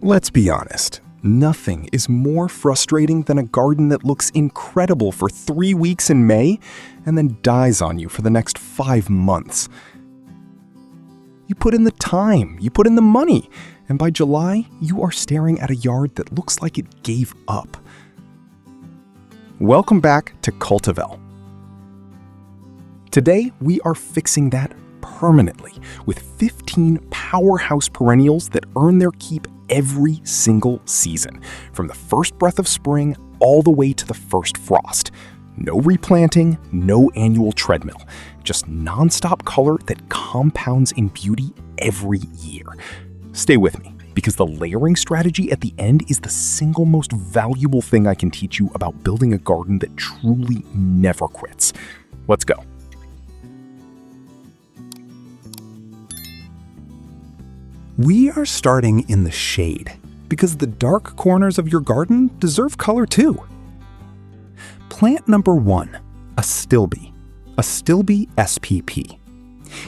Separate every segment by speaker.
Speaker 1: Let's be honest, nothing is more frustrating than a garden that looks incredible for 3 weeks in May and then dies on you for the next 5 months. You put in the time, you put in the money, and by July, you are staring at a yard that looks like it gave up. Welcome back to Cultivel. Today, we are fixing that permanently with 15 powerhouse perennials that earn their keep every single season, from the first breath of spring all the way to the first frost. No replanting, no annual treadmill, just nonstop color that compounds in beauty every year. Stay with me, because the layering strategy at the end is the single most valuable thing I can teach you about building a garden that truly never quits. Let's go. We are starting in the shade, because the dark corners of your garden deserve color too. Plant number 1, Astilbe SPP.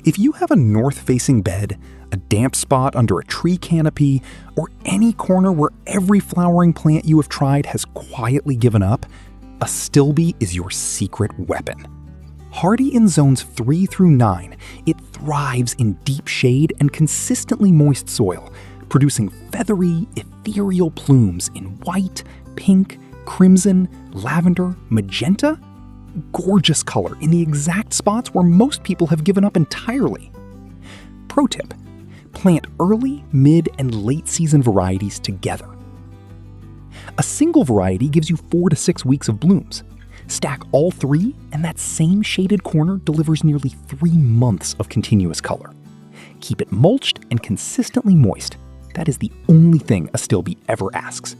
Speaker 1: If you have a north-facing bed, a damp spot under a tree canopy, or any corner where every flowering plant you have tried has quietly given up, Astilbe is your secret weapon. Hardy in zones 3 through 9, it thrives in deep shade and consistently moist soil, producing feathery, ethereal plumes in white, pink, crimson, lavender, magenta. Gorgeous color in the exact spots where most people have given up entirely. Pro tip: plant early, mid, and late season varieties together. A single variety gives you 4 to 6 weeks of blooms. Stack all 3, and that same shaded corner delivers nearly 3 months of continuous color. Keep it mulched and consistently moist. That is the only thing Astilbe ever asks.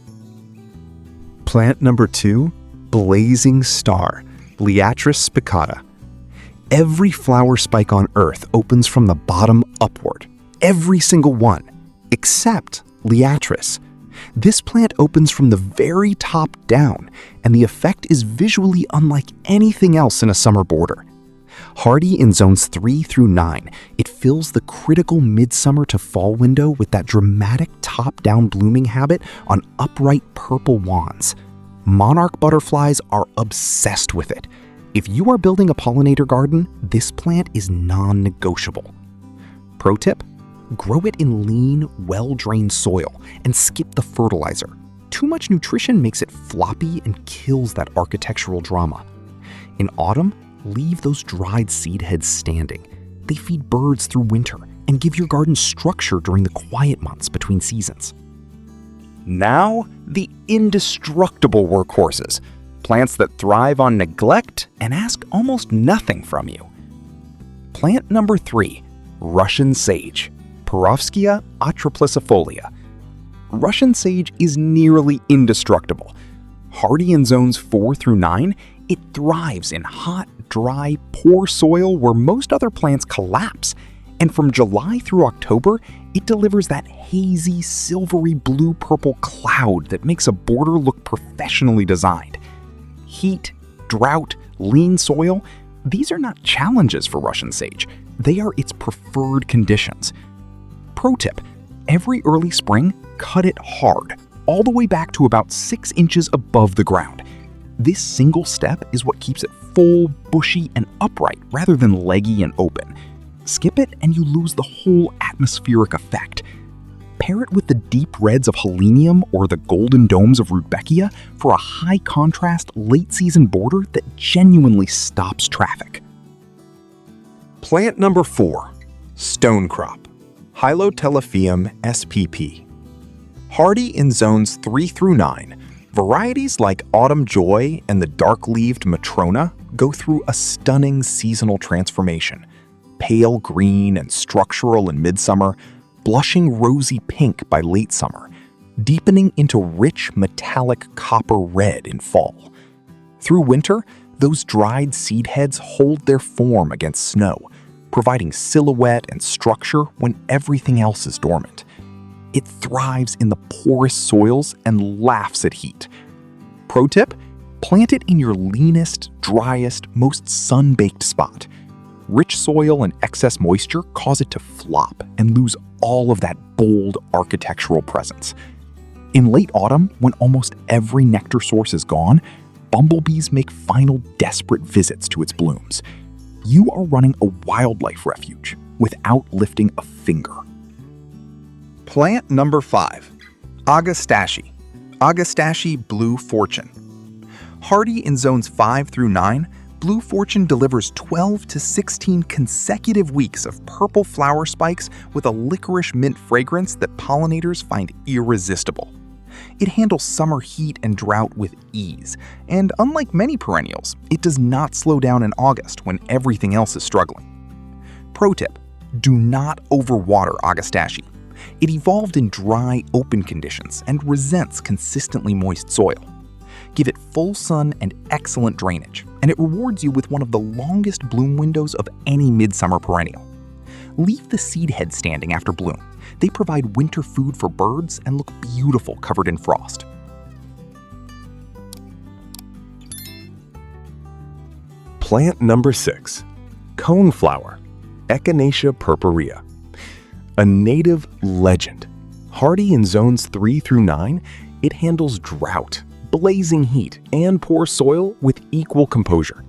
Speaker 1: Plant number 2, Blazing Star, Liatris spicata. Every flower spike on Earth opens from the bottom upward. Every single one, except Liatris. This plant opens from the very top down, and the effect is visually unlike anything else in a summer border. Hardy in zones 3 through 9, it fills the critical midsummer to fall window with that dramatic top-down blooming habit on upright purple wands. Monarch butterflies are obsessed with it. If you are building a pollinator garden, this plant is non-negotiable. Pro tip: grow it in lean, well-drained soil and skip the fertilizer. Too much nutrition makes it floppy and kills that architectural drama. In autumn, leave those dried seed heads standing. They feed birds through winter and give your garden structure during the quiet months between seasons. Now, the indestructible workhorses, plants that thrive on neglect and ask almost nothing from you. Plant number 3, Russian sage, Perovskia atriplycifolia. Russian sage is nearly indestructible. Hardy in zones 4 through 9, it thrives in hot, dry, poor soil where most other plants collapse. And from July through October, it delivers that hazy, silvery blue-purple cloud that makes a border look professionally designed. Heat, drought, lean soil, these are not challenges for Russian sage. They are its preferred conditions. Pro tip: every early spring, cut it hard, all the way back to about 6 inches above the ground. This single step is what keeps it full, bushy, and upright rather than leggy and open. Skip it and you lose the whole atmospheric effect. Pair it with the deep reds of Helenium or the golden domes of Rudbeckia for a high-contrast, late-season border that genuinely stops traffic. Plant number 4, Stonecrop, Hylotelephium SPP. Hardy in zones 3 through 9, varieties like Autumn Joy and the dark-leaved Matrona go through a stunning seasonal transformation. Pale green and structural in midsummer, blushing rosy pink by late summer, deepening into rich metallic copper red in fall. Through winter, those dried seed heads hold their form against snow, providing silhouette and structure when everything else is dormant. It thrives in the poorest soils and laughs at heat. Pro tip: plant it in your leanest, driest, most sun-baked spot. Rich soil and excess moisture cause it to flop and lose all of that bold architectural presence. In late autumn, when almost every nectar source is gone, bumblebees make final desperate visits to its blooms. You are running a wildlife refuge without lifting a finger.
Speaker 2: Plant number 5. Agastache. Agastache Blue Fortune. Hardy in zones 5 through 9, Blue Fortune delivers 12 to 16 consecutive weeks of purple flower spikes with a licorice mint fragrance that pollinators find irresistible. It handles summer heat and drought with ease, and unlike many perennials, it does not slow down in August when everything else is struggling. Pro tip: do not overwater Agastache. It evolved in dry, open conditions and resents consistently moist soil. Give it full sun and excellent drainage, and it rewards you with one of the longest bloom windows of any midsummer perennial. Leave the seed heads standing after bloom. They provide winter food for birds and look beautiful covered in frost.
Speaker 3: Plant number 6. Coneflower, Echinacea purpurea. A native legend. Hardy in zones 3 through 9, it handles drought, blazing heat, and poor soil with equal composure.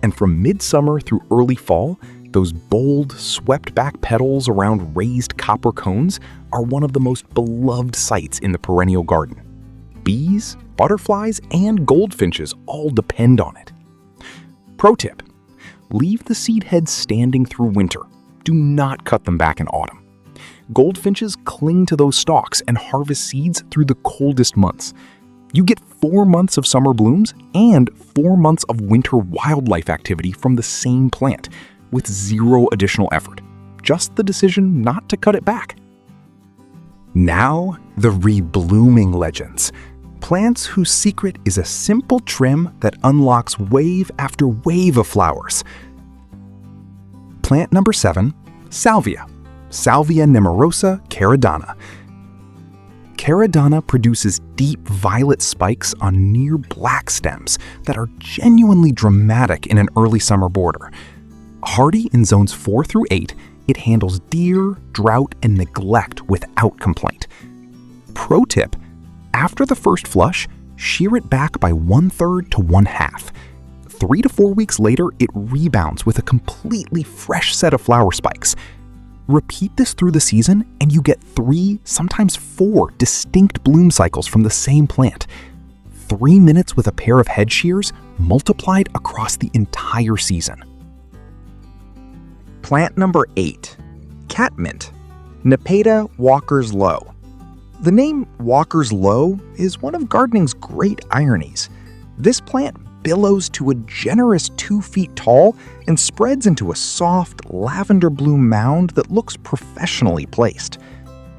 Speaker 3: And from midsummer through early fall, those bold, swept-back petals around raised copper cones are one of the most beloved sights in the perennial garden. Bees, butterflies, and goldfinches all depend on it. Pro tip: leave the seed heads standing through winter. Do not cut them back in autumn. Goldfinches cling to those stalks and harvest seeds through the coldest months. You get 4 months of summer blooms and 4 months of winter wildlife activity from the same plant, with zero additional effort. Just the decision not to cut it back. Now, the reblooming legends. Plants whose secret is a simple trim that unlocks wave after wave of flowers. Plant number 7, Salvia. Salvia Nemorosa caradana. Caradana produces deep violet spikes on near black stems that are genuinely dramatic in an early summer border. Hardy in zones 4 through 8, it handles deer, drought, and neglect without complaint. Pro tip: after the first flush, shear it back by 1/3 to 1/2. 3 to 4 weeks later, it rebounds with a completely fresh set of flower spikes. Repeat this through the season, and you get 3, sometimes 4 distinct bloom cycles from the same plant. 3 minutes with a pair of head shears multiplied across the entire season.
Speaker 2: Plant number 8. Catmint. Nepeta Walker's Low. The name Walker's Low is one of gardening's great ironies. This plant billows to a generous 2 feet tall and spreads into a soft lavender bloom mound that looks professionally placed.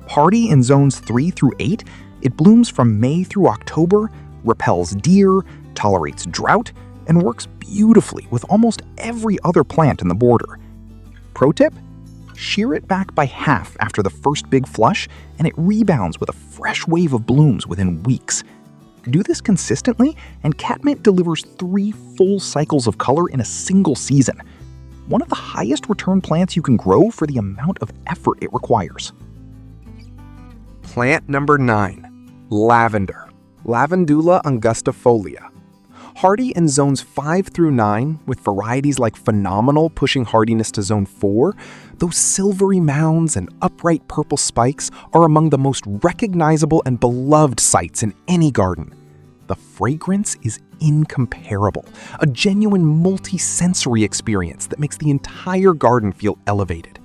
Speaker 2: Hardy in zones 3 through 8, it blooms from May through October, repels deer, tolerates drought, and works beautifully with almost every other plant in the border. Pro tip: shear it back by half after the first big flush, and it rebounds with a fresh wave of blooms within weeks. Do this consistently, and catmint delivers 3 full cycles of color in a single season. One of the highest return plants you can grow for the amount of effort it requires. Plant number 9. Lavender. Lavandula angustifolia. Hardy in zones 5 through 9, with varieties like Phenomenal pushing hardiness to zone 4, those silvery mounds and upright purple spikes are among the most recognizable and beloved sights in any garden. The fragrance is incomparable, a genuine multi-sensory experience that makes the entire garden feel elevated.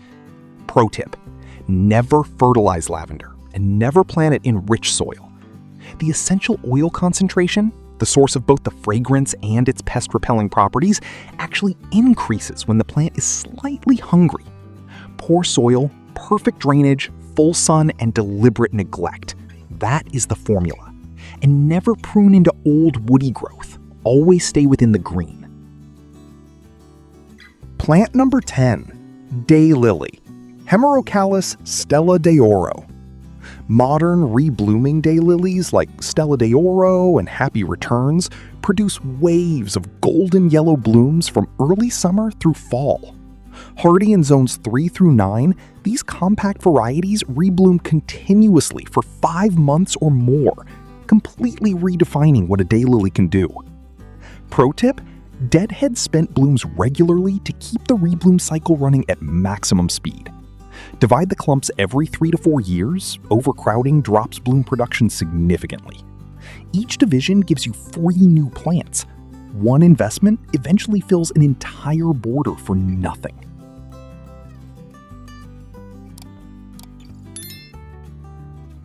Speaker 2: Pro tip: never fertilize lavender and never plant it in rich soil. The essential oil concentration, the source of both the fragrance and its pest-repelling properties, actually increases when the plant is slightly hungry. Poor soil, perfect drainage, full sun, and deliberate neglect. That is the formula. And never prune into old woody growth. Always stay within the green. Plant number 10. Daylily. Hemerocallis Stella d'Oro. Modern reblooming daylilies like Stella d'Oro and Happy Returns produce waves of golden yellow blooms from early summer through fall. Hardy in zones 3 through 9,
Speaker 1: These compact varieties rebloom continuously for 5 months or more, completely redefining what a daylily can do. Pro tip: deadhead spent blooms regularly to keep the rebloom cycle running at maximum speed. Divide the clumps every 3 to 4 years, overcrowding drops bloom production significantly. Each division gives you 40 new plants. One investment eventually fills an entire border for nothing.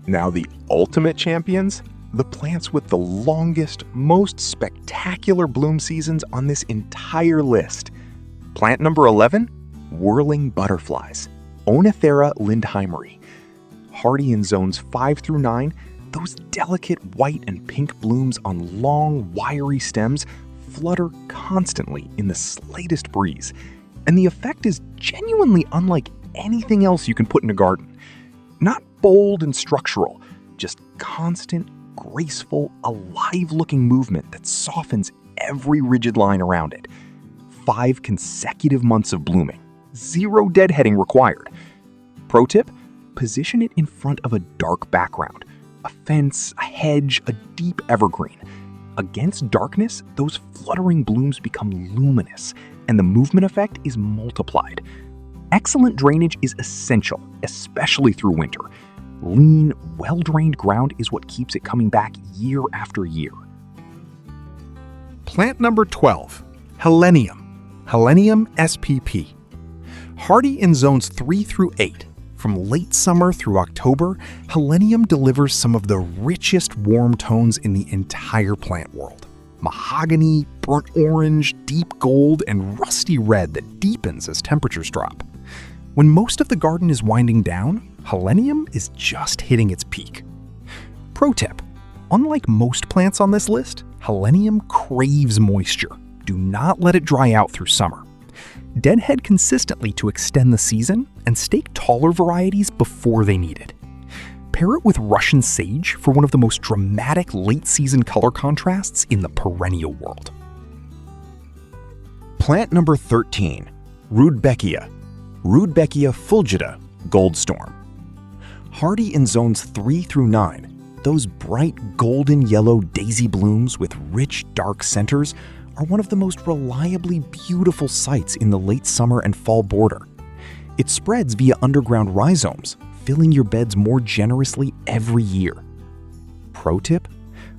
Speaker 3: Now the ultimate champions, the plants with the longest, most spectacular bloom seasons on this entire list. Plant number 11, whirling butterflies, Onethera lindheimeri. Hardy in zones 5 through 9, those delicate white and pink blooms on long, wiry stems flutter constantly in the slightest breeze. And the effect is genuinely unlike anything else you can put in a garden. Not bold and structural, just constant, graceful, alive-looking movement that softens every rigid line around it. 5 consecutive months of blooming. 0 deadheading required. Pro tip: position it in front of a dark background. A fence, a hedge, a deep evergreen. Against darkness, those fluttering blooms become luminous, and the movement effect is multiplied. Excellent drainage is essential, especially through winter. Lean, well-drained ground is what keeps it coming back year after year.
Speaker 1: Plant number 12, Helenium, Helenium spp. Hardy in zones 3 through 8. From late summer through October, Helenium delivers some of the richest warm tones in the entire plant world. Mahogany, burnt orange, deep gold, and rusty red that deepens as temperatures drop. When most of the garden is winding down, Helenium is just hitting its peak. Pro tip: unlike most plants on this list, Helenium craves moisture. Do not let it dry out through summer. Deadhead consistently to extend the season and stake taller varieties before they need it. Pair it with Russian sage for one of the most dramatic late-season color contrasts in the perennial world.
Speaker 3: Plant number 13, Rudbeckia, Rudbeckia fulgida, Goldstorm. Hardy in zones 3 through 9, those bright golden yellow daisy blooms with rich dark centers are one of the most reliably beautiful sights in the late summer and fall border. It spreads via underground rhizomes, filling your beds more generously every year. Pro tip: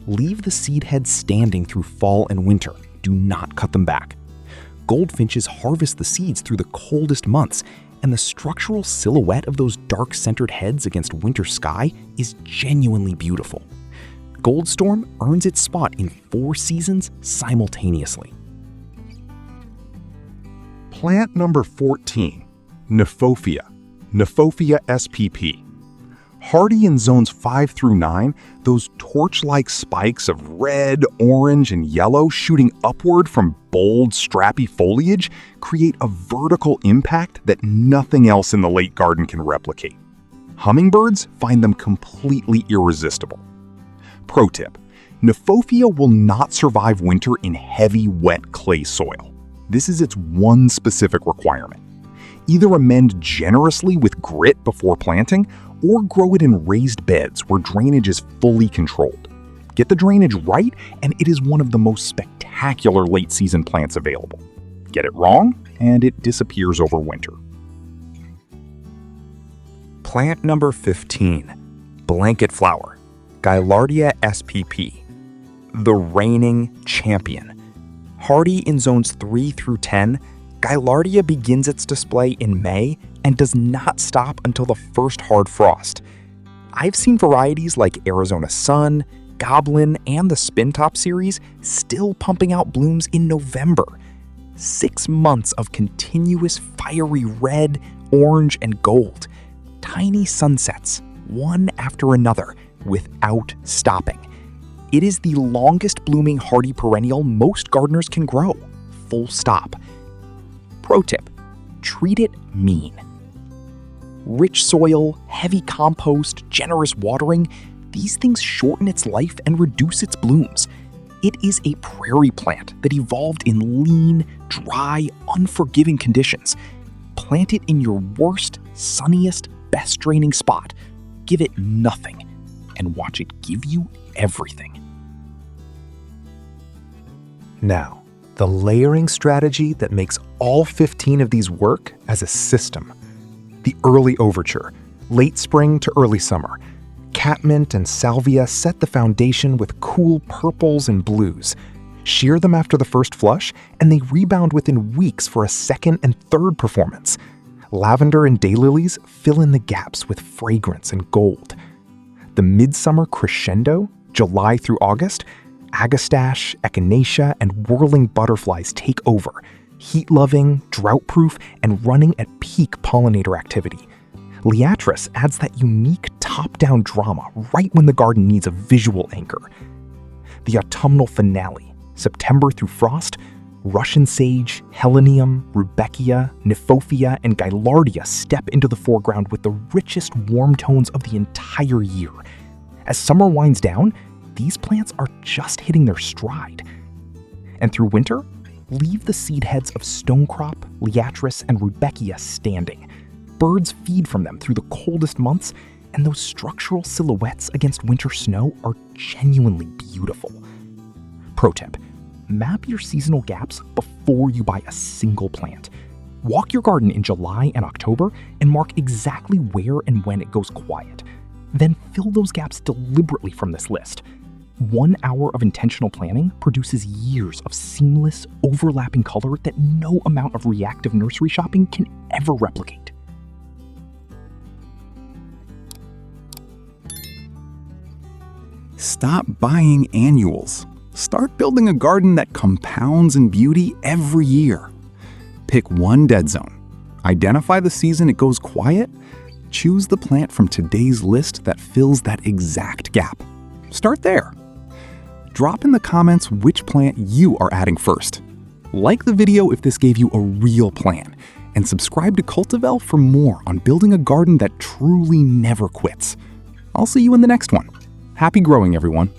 Speaker 3: leave the seed heads standing through fall and winter. Do not cut them back. Goldfinches harvest the seeds through the coldest months, and the structural silhouette of those dark-centered heads against winter sky is genuinely beautiful. Goldstorm earns its spot in 4 seasons simultaneously. Plant number 14, Nephophia, Nephophia spp. Hardy in zones 5 through 9, those torch-like spikes of red, orange, and yellow shooting upward from bold, strappy foliage create a vertical impact that nothing else in the late garden can replicate. Hummingbirds find them completely irresistible. Pro tip: Nephophia will not survive winter in heavy, wet clay soil. This is its one specific requirement. Either amend generously with grit before planting, or grow it in raised beds where drainage is fully controlled. Get the drainage right, and it is one of the most spectacular late-season plants available. Get it wrong, and it disappears over winter.
Speaker 2: Plant number 15, Blanket Flower, Gaillardia spp. The reigning champion. Hardy in zones 3 through 10, Gaillardia begins its display in May and does not stop until the first hard frost. I've seen varieties like Arizona Sun, Goblin, and the Spin Top series still pumping out blooms in November. 6 months of continuous fiery red, orange, and gold. Tiny sunsets, one after another, without stopping. It is the longest blooming hardy perennial most gardeners can grow. Full stop. Pro tip: treat it mean. Rich soil, heavy compost, generous watering, these things shorten its life and reduce its blooms. It is a prairie plant that evolved in lean, dry, unforgiving conditions. Plant it in your worst,
Speaker 1: sunniest, best draining spot. Give it nothing and watch it give you everything.
Speaker 2: Now, the layering strategy that makes all 15 of these work as a system. The early overture, late spring to early summer. Catmint and salvia set the foundation with cool purples and blues. Shear them after the first flush, and they rebound within weeks for a second and third performance. Lavender and daylilies fill in the gaps with fragrance and gold. The midsummer crescendo, July through August, agastache, echinacea, and whirling butterflies take over, heat-loving, drought-proof, and running at peak pollinator activity. Liatris adds that unique top-down drama right when the garden needs a visual anchor. The autumnal finale, September through frost, Russian sage, helenium, rudbeckia, nymphophea, and gaillardia step into the foreground with the richest warm tones of the entire year. As summer winds down, these plants are just hitting their stride. And through winter, leave the seed heads of stonecrop, liatris, and rudbeckia standing. Birds feed from them through the coldest months, and those structural silhouettes against winter snow are genuinely beautiful. Pro tip: map your seasonal gaps before you buy a single plant. Walk your garden in July and October and mark exactly where and when it goes quiet. Then fill those gaps deliberately from this list. 1 hour of intentional planning produces years of seamless, overlapping color that no amount of reactive nursery shopping can ever replicate.
Speaker 1: Stop buying annuals. Start building a garden that compounds in beauty every year. Pick one dead zone. Identify the season it goes quiet. Choose the plant from today's list that fills that exact gap. Start there. Drop in the comments which plant you are adding first. Like the video if this gave you a real plan, and subscribe to Cultivel for more on building a garden that truly never quits. I'll see you in the next one. Happy growing, everyone.